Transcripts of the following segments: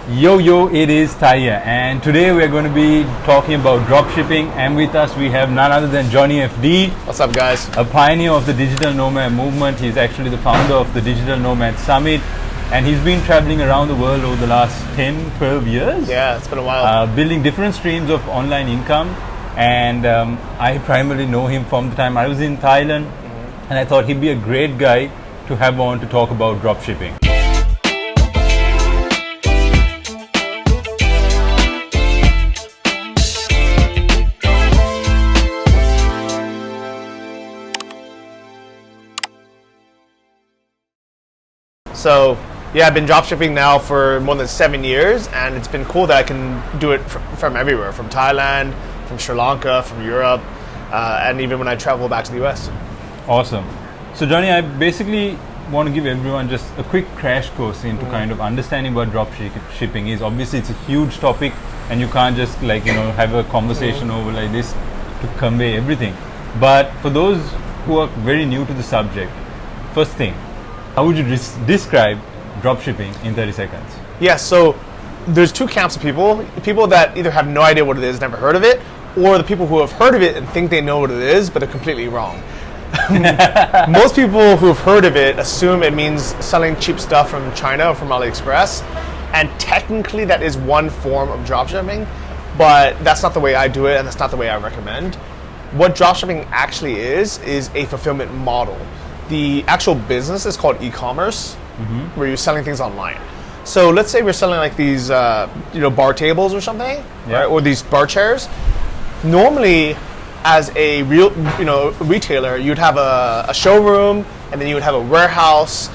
Yo, it is Thahir, and today we're going to be talking about dropshipping. And with us, we have none other than Johnny FD. What's up, guys? A pioneer of the digital nomad movement. He's actually the founder of the Digital Nomad Summit, and he's been traveling around the world over the last 10-12 years. Yeah, it's been a while. Building different streams of online income. And I primarily know him from the time I was in Thailand, and I thought he'd be a great guy to have on to talk about dropshipping. So, yeah, I've been dropshipping now for more than 7 years, and it's been cool that I can do it from everywhere, from Thailand, from Sri Lanka, from Europe, and even when I travel back to the US. Awesome. So Johnny, I basically want to give everyone just a quick crash course into kind of understanding what drop shipping is. Obviously, it's a huge topic, and you can't just have a conversation over like this to convey everything. But for those who are very new to the subject, first thing, how would you describe dropshipping in 30 seconds? Yeah, so there's two camps of people. People that either have no idea what it is, never heard of it, or the people who have heard of it and think they know what it is, but are completely wrong. Most people who have heard of it assume it means selling cheap stuff from China or from AliExpress, and technically that is one form of dropshipping, but that's not the way I do it, and that's not the way I recommend. What dropshipping actually is a fulfillment model. The actual business is called e-commerce, where you're selling things online. So let's say we're selling like these, bar tables or something, right? Or these bar chairs. Normally, as a real, retailer, you'd have a showroom, and then you would have a warehouse,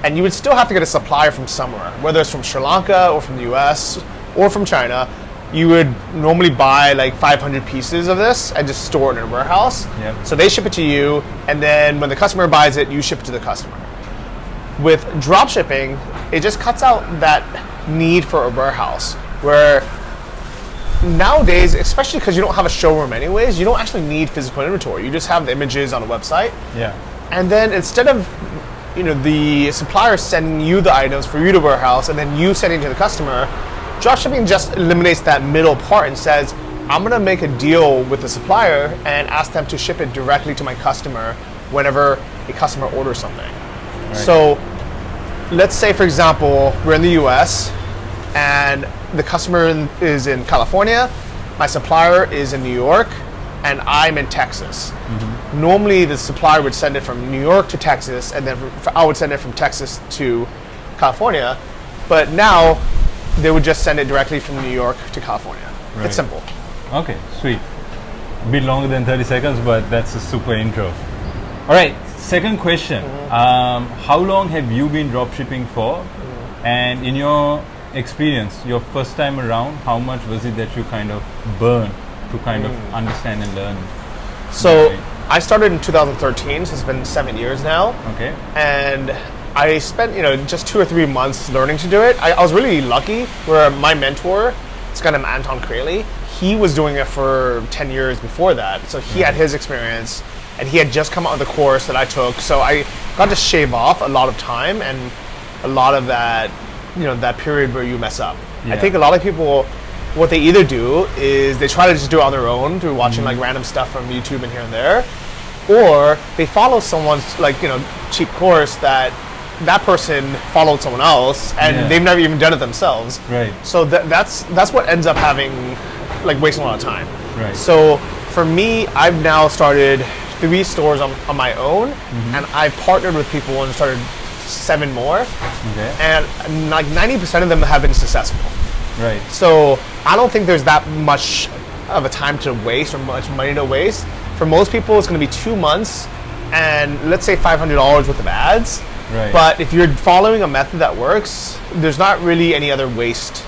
and you would still have to get a supplier from somewhere, whether it's from Sri Lanka or from the US or from China. You would normally buy like 500 pieces of this and just store it in a warehouse. Yep. So they ship it to you, and then when the customer buys it, you ship it to the customer. With dropshipping, it just cuts out that need for a warehouse, where nowadays, especially because you don't have a showroom anyways, you don't actually need physical inventory. You just have the images on a website. Yeah. And then instead of the supplier sending you the items for you to warehouse and then you sending to the customer, dropshipping just eliminates that middle part and says, I'm going to make a deal with the supplier and ask them to ship it directly to my customer whenever a customer orders something. Right. So let's say, for example, we're in the US and the customer is in California, my supplier is in New York, and I'm in Texas. Normally the supplier would send it from New York to Texas, and then I would send it from Texas to California, but now they would just send it directly from New York to California. Right. It's simple. Okay, sweet. A bit longer than 30 seconds, but that's a super intro. All right, second question. How long have you been dropshipping for? And in your experience, your first time around, how much was it that you kind of burned to kind of understand and learn? So I started in 2013, so it's been 7 years now. Okay. And I spent, just 2 or 3 months learning to do it. I was really lucky where my mentor, this guy named Anton Kraley, he was doing it for 10 years before that. So he had his experience, and he had just come out of the course that I took. So I got to shave off a lot of time and a lot of that, that period where you mess up. Yeah. I think a lot of people, what they either do is they try to just do it on their own through watching like random stuff from YouTube and here and there, or they follow someone's cheap course that person followed someone else and they've never even done it themselves. Right. So that's what ends up having wasting a lot of time. Right. So for me, I've now started 3 stores on my own, and I've partnered with people and started 7 more. Okay. And like 90% of them have been successful. Right. So I don't think there's that much of a time to waste or much money to waste. For most people, it's going to be 2 months and let's say $500 worth of ads. Right. But if you're following a method that works, there's not really any other waste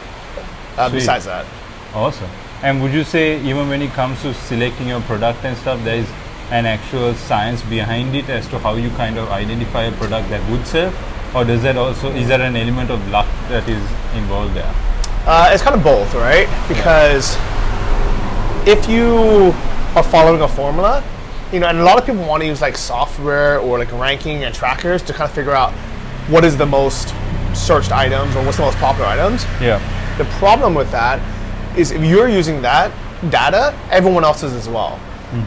besides that. Awesome. And would you say even when it comes to selecting your product and stuff, there is an actual science behind it as to how you kind of identify a product that would sell? Or is there an element of luck that is involved there? It's kind of both, right? Because if you are following a formula, and a lot of people want to use like software or like ranking and trackers to kind of figure out what is the most searched items or what's the most popular items. Yeah. The problem with that is if you're using that data, everyone else is as well.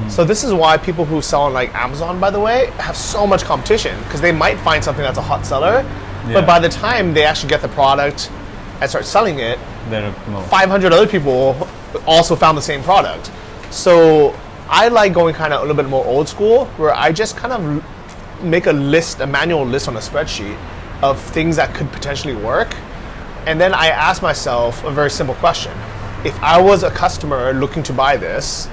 So this is why people who sell on like Amazon, by the way, have so much competition because they might find something that's a hot seller, but by the time they actually get the product and start selling it, 500 other people also found the same product. So I like going kind of a little bit more old school, where I just kind of make a list, a manual list on a spreadsheet of things that could potentially work. And then I ask myself a very simple question. If I was a customer looking to buy this,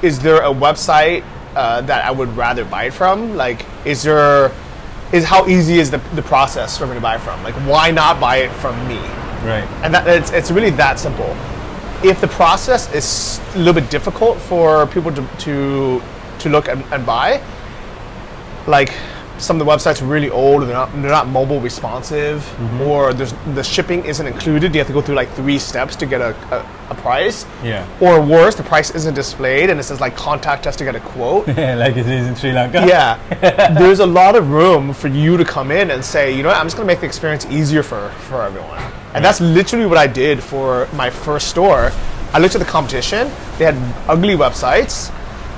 is there a website that I would rather buy it from? Like, how easy is the process for me to buy from? Like, why not buy it from me? Right. And it's really that simple. If the process is a little bit difficult for people to look and buy, like some of the websites are really old, they're not mobile responsive, or the shipping isn't included. You have to go through like 3 steps to get a price. Yeah. Or worse, the price isn't displayed and it says like contact us to get a quote. Like it is in Sri Lanka. Yeah. There's a lot of room for you to come in and say, you know what, I'm just gonna make the experience easier for everyone. And that's literally what I did for my first store. I looked at the competition, they had ugly websites,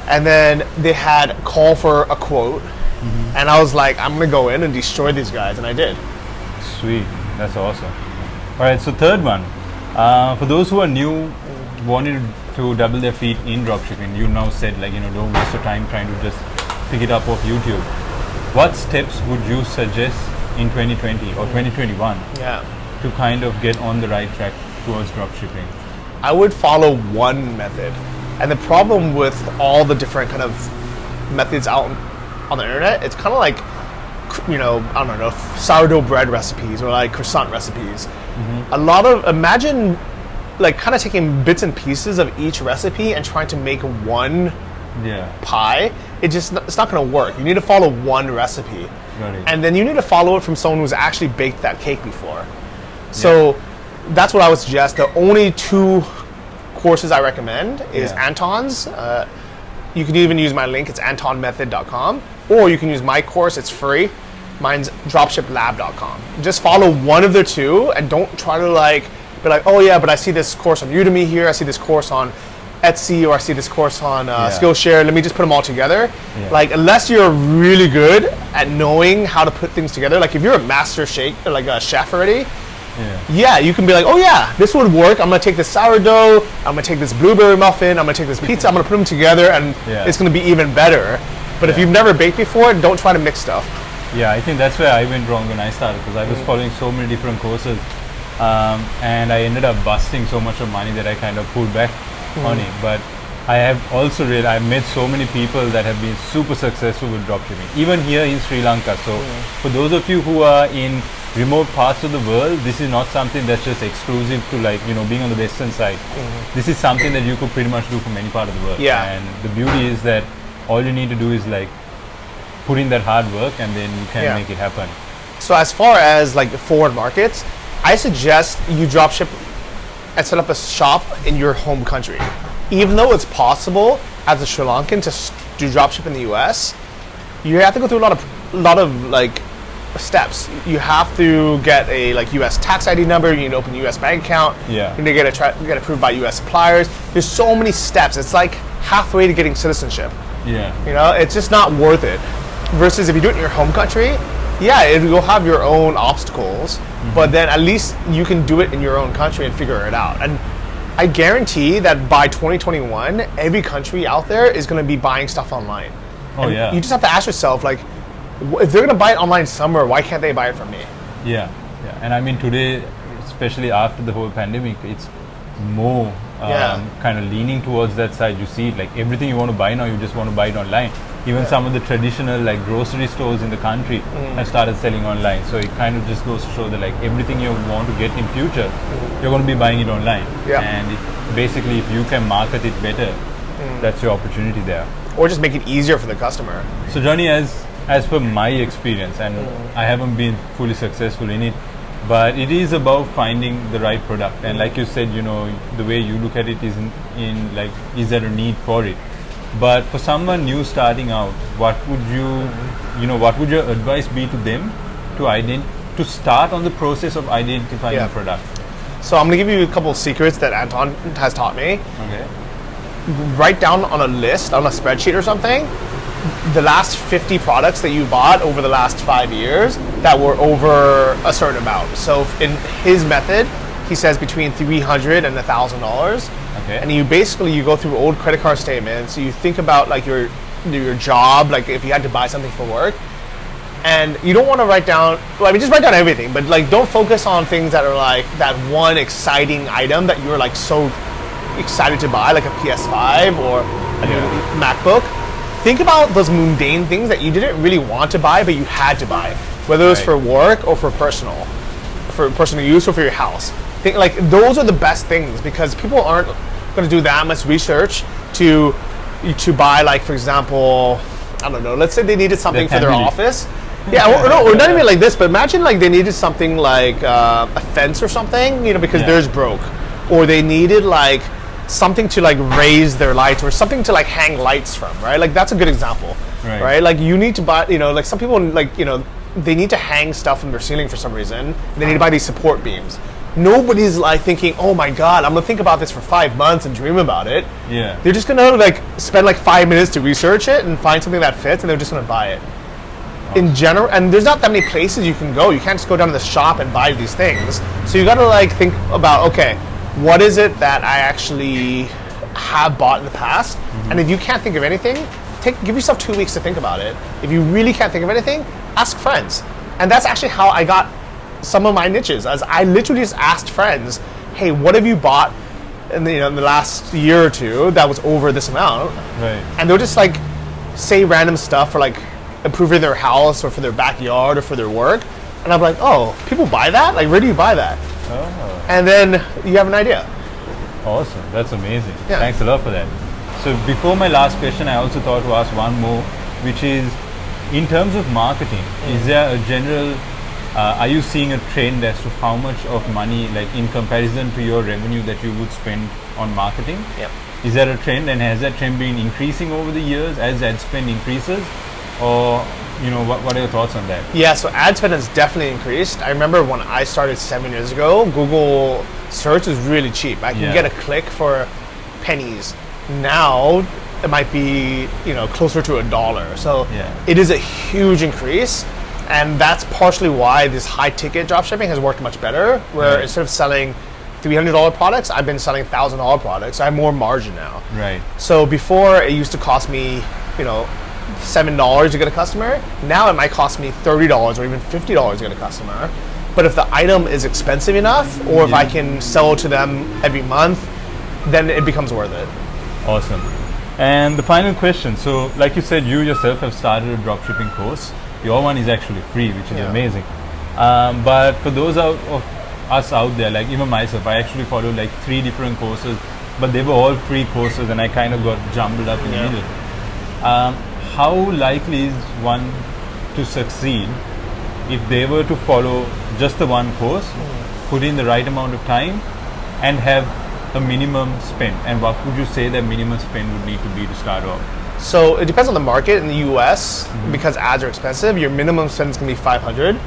and then they had call for a quote. And I was like, I'm gonna go in and destroy these guys, and I did. Sweet, that's awesome. All right, so third one, for those who are new, wanted to double their feet in dropshipping, you now said like, don't waste your time trying to just pick it up off YouTube. What steps would you suggest in 2020 or 2021 to kind of get on the right track towards dropshipping? I would follow one method, and the problem with all the different kind of methods out on the internet, it's kind of like, I don't know, sourdough bread recipes or like croissant recipes. Imagine like kind of taking bits and pieces of each recipe and trying to make one pie. It's not going to work. You need to follow one recipe. And then you need to follow it from someone who's actually baked that cake before. So that's what I would suggest. The only 2 courses I recommend is Anton's. You can even use my link, it's antonmethod.com, or you can use my course, it's free. Mine's dropshiplab.com. Just follow one of the 2 and don't try to be like, oh yeah, but I see this course on Udemy here, I see this course on Etsy, or I see this course on Skillshare, let me just put them all together. Like, unless you're really good at knowing how to put things together, like if you're a master chef, like a chef already, you can be like, oh yeah, this would work. I'm gonna take this sourdough, I'm gonna take this blueberry muffin, I'm gonna take this pizza, I'm gonna put them together, and it's gonna be even better. But if you've never baked before, don't try to mix stuff. Yeah, I think that's where I went wrong when I started, because I was following so many different courses, and I ended up busting so much of money that I kind of pulled back on it. But I have also realized I've met so many people that have been super successful with dropshipping, even here in Sri Lanka. So for those of you who are in remote parts of the world, this is not something that's just exclusive to being on the western side. This is something that you could pretty much do from any part of the world. And the beauty is that all you need to do is like put in that hard work, and then you can make it happen. So as far as like foreign markets, I suggest you dropship and set up a shop in your home country. Even though it's possible as a Sri Lankan to do dropship in the US, you have to go through a lot of like steps. You have to get a like US tax ID number, you need to open a US bank account, you need to get approved by US suppliers. There's so many steps. It's like halfway to getting citizenship. It's just not worth it. Versus if you do it in your home country, you'll have your own obstacles, but then at least you can do it in your own country and figure it out. And I guarantee that by 2021, every country out there is going to be buying stuff online. You just have to ask yourself, like, if they're going to buy it online somewhere, why can't they buy it from me? And I mean, today, especially after the whole pandemic, it's more kind of leaning towards that side. You see it, like everything you want to buy now, you just want to buy it online. Even some of the traditional like grocery stores in the country have started selling online. So it kind of just goes to show that like everything you want to get in future, you're going to be buying it online. And basically, if you can market it better, that's your opportunity there. Or just make it easier for the customer. So Johnny, as per my experience, and I haven't been fully successful in it, but it is about finding the right product. And like you said, the way you look at it is is there a need for it? But for someone new starting out, what would your advice be to them to start on the process of identifying a product? So I'm going to give you a couple of secrets that Anton has taught me. Okay. Write down on a list, on a spreadsheet or something, the last 50 products that you bought over the last 5 years that were over a certain amount. So in his method, he says between $300 and $1,000. Okay. And you go through old credit card statements. You think about like your job, like if you had to buy something for work. And you don't want to write down, just write down everything, but like don't focus on things that are like that one exciting item that you're like so excited to buy, like a PS5 or a new MacBook. Think about those mundane things that you didn't really want to buy, but you had to buy, whether it was for work or for personal use or for your house. Think like those are the best things because people aren't going to do that much research to buy, like, for example, I don't know, let's say they needed something for their office. Or not even like this, but imagine like they needed something like a fence or something, because theirs broke, or they needed like something to like raise their lights or something to like hang lights from, right? Like that's a good example, right? Like you need to buy, like some people like, they need to hang stuff from their ceiling for some reason. They need to buy these support beams. Nobody's like thinking, oh my God, I'm gonna think about this for 5 months and dream about it. Yeah. They're just gonna like spend like 5 minutes to research it and find something that fits, and they're just gonna buy it. In general, and there's not that many places you can go. You can't just go down to the shop and buy these things. So you got to like think about, okay, what is it that I actually have bought in the past? And if you can't think of anything, give yourself 2 weeks to think about it. If you really can't think of anything, ask friends. And that's actually how I got some of my niches. As I literally just asked friends, hey, what have you bought in the last year or two that was over this amount? Right. And they'll just like say random stuff for like improving their house or for their backyard or for their work, and I'm like, oh, people buy that? Like, where do you buy that? Oh. And then you have an idea. Awesome, that's amazing. Yeah. Thanks a lot for that. So before my last question, I also thought to ask one more, which is, in terms of marketing, is there a general, are you seeing a trend as to how much of money, like in comparison to your revenue, that you would spend on marketing? Yep. Is there a trend, and has that trend been increasing over the years as ad spend increases? Or, what are your thoughts on that? Yeah, so ad spend has definitely increased. I remember when I started 7 years ago, Google search was really cheap. I could get a click for pennies. Now it might be, closer to $1. So it is a huge increase, and that's partially why this high ticket dropshipping has worked much better. Where instead of selling $300 products, I've been selling $1,000 products. I have more margin now. Right. So before it used to cost me, $7 to get a customer. Now it might cost me $30 or even $50 to get a customer. But if the item is expensive enough, or if I can sell to them every month, then it becomes worth it. Awesome. And the final question. So, like you said, you yourself have started a dropshipping course. Your one is actually free, which is amazing. But for those of us out there, like even myself, I actually followed like 3 different courses, but they were all free courses, and I kind of got jumbled up in the middle. How likely is one to succeed if they were to follow just the one course, put in the right amount of time, and have a minimum spend? And what would you say that minimum spend would need to be to start off? So it depends on the market. In the US, because ads are expensive, your minimum spend is going to be $500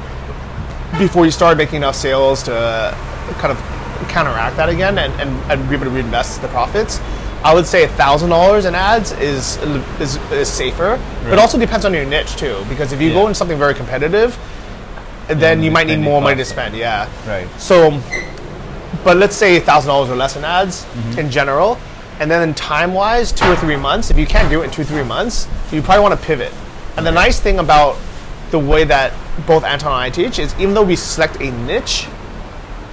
before you start making enough sales to kind of counteract that again and be able to reinvest the profits. I would say $1,000 in ads is safer, but also depends on your niche too. Because if you go into something very competitive, then you might need more money to spend. Yeah. Right. So, but let's say $1,000 or less in ads in general, and then time-wise, 2 or 3 months. If you can't do it in 2 or 3 months, you probably want to pivot. And the nice thing about the way that both Anton and I teach is, even though we select a niche,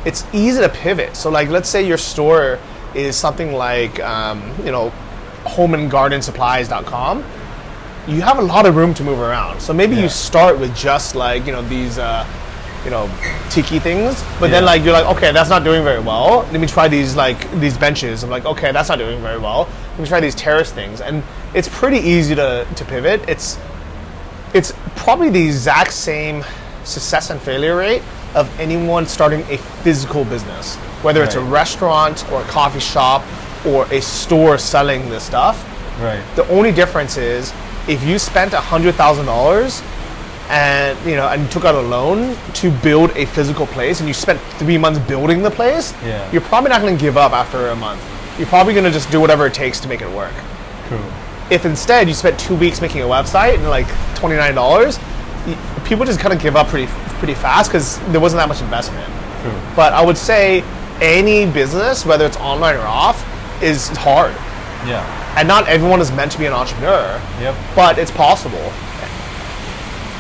it's easy to pivot. So, like, let's say your store is something like, homeandgardensupplies.com, you have a lot of room to move around. So maybe you start with just like, these, tiki things, but then like, you're like, okay, that's not doing very well. Let me try these benches. I'm like, okay, that's not doing very well. Let me try these terrace things. And it's pretty easy to pivot. It's probably the exact same success and failure rate of anyone starting a physical business, whether it's a restaurant or a coffee shop or a store selling this stuff. Right. The only difference is, if you spent $100,000 and and you took out a loan to build a physical place, and you spent 3 months building the place, Yeah. you're probably not going to give up after a month. You're probably going to just do whatever it takes to make it work. True. If instead you spent 2 weeks making a website and like $29, people just kind of give up pretty fast because there wasn't that much investment. True. But I would say any business, whether it's online or off, is hard. Yeah. And not everyone is meant to be an entrepreneur, Yep. but it's possible.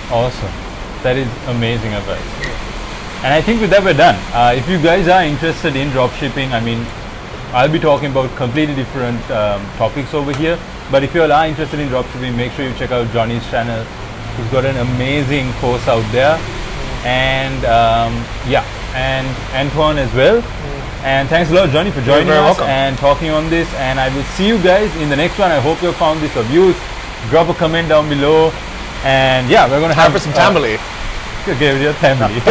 Awesome. That is amazing advice. And I think with that we're done. If you guys are interested in dropshipping, I mean, I'll be talking about completely different topics over here. But if you all are interested in dropshipping, make sure you check out Johnny's channel. He's got an amazing course out there. And and Antoine as well. And thanks a lot, Johnny, for joining very us welcome. and talking on this. And I will see you guys in the next one. I hope you found this of use. Drop a comment down below. And yeah, we're going to Time have for some family. Okay, with your family.